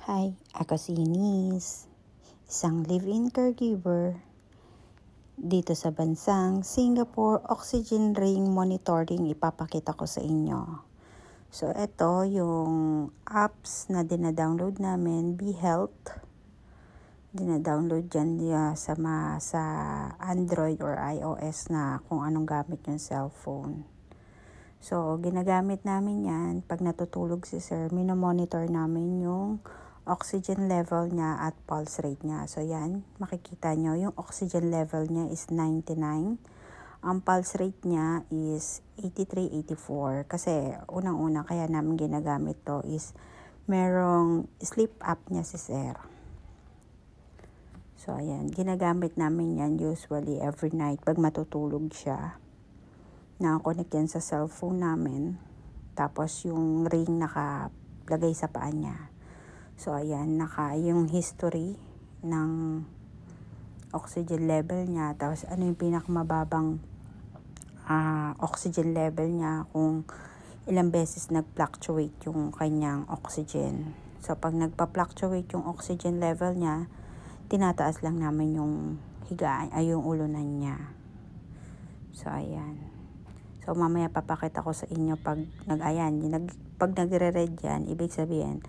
Hi, ako si Eunice, isang live-in caregiver dito sa bansang Singapore. Oxygen ring monitoring ipapakita ko sa inyo. So, ito yung apps na dinadownload namin, BeHealth. Dinadownload dyan sa Android or iOS na kung anong gamit yung cellphone. So, ginagamit namin yan. Pag natutulog si sir, minomonitor namin yung oxygen level niya at pulse rate niya. So, yan. Makikita nyo, yung oxygen level niya is 99. Ang pulse rate niya is 83, 84. Kasi, unang-una, kaya namin ginagamit to is merong sleep apnea si sir. So, ayan. Ginagamit namin yan usually every night pag matutulog siya. Nakakonect yan sa cellphone namin. Tapos yung ring nakalagay sa paa niya. So ayan, yung history ng oxygen level niya. Tapos ano yung pinakamababang oxygen level niya. Kung ilang beses nag-fluctuate yung kanyang oxygen. So pag nagpa-fluctuate yung oxygen level niya, tinataas lang namin yung higaan, yung ulunan niya. So ayan. So, mamaya papakita ko sa inyo pag nagre-red yan, ibig sabihin,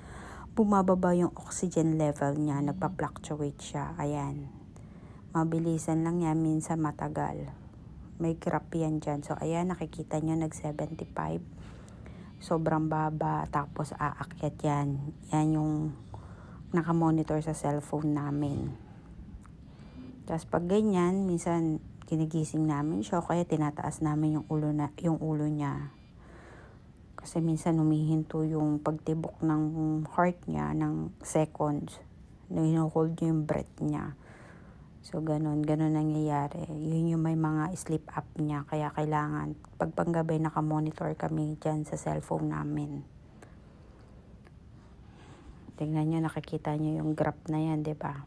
bumababa yung oxygen level niya, nagpa-fluctuate siya. Ayan. Mabilisan lang yan, minsan matagal. May graph yan dyan. So, ayan, nakikita nyo, nag-75. Sobrang baba, tapos aakyat yan. Yan yung nakamonitor sa cellphone namin. Tapos, pag ganyan, minsan, ginigising namin siya, kaya tinataas namin yung ulo niya. Kasi minsan humihinto yung pagtibok ng heart niya ng seconds. Hino-hold niya yung breath niya. So, ganun nangyayari. Yun yung may mga sleep apnea. Kaya kailangan, pag panggabi, nakamonitor kami dyan sa cellphone namin. Tingnan nyo, nakikita nyo yung graph na yan, diba?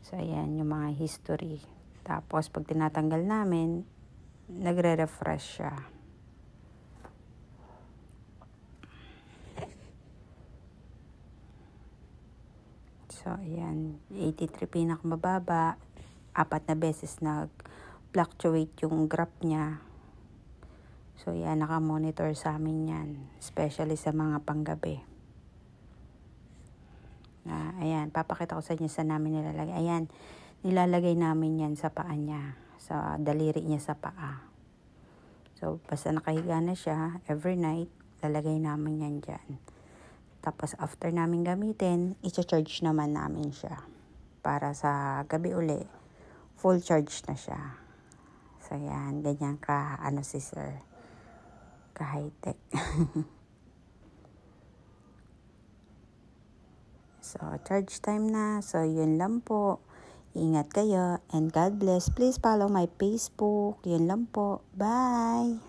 So, ayan, yung mga history. Tapos, pag tinatanggal namin, nagre-refresh siya. So, ayan. 83 pinakamababa. 4 na beses nag-fluctuate yung graph niya. So, ayan. Nakamonitor sa amin yan. Especially sa mga panggabi. Ayan. Papakita ko sa inyo sa namin nilalagay. Ayan. Nilalagay namin yan sa paa niya. Sa daliri niya sa paa. So, basta nakahiga na siya, every night, lalagay namin yan dyan. Tapos, after namin gamitin, i-charge naman namin siya. Para sa gabi uli, full charge na siya. So, yan. Ganyan si sir. Ka-high-tech. So, charge time na. So, yun lang po. Ingat kayo and God bless. Please follow my Facebook. Yun lang po. Bye!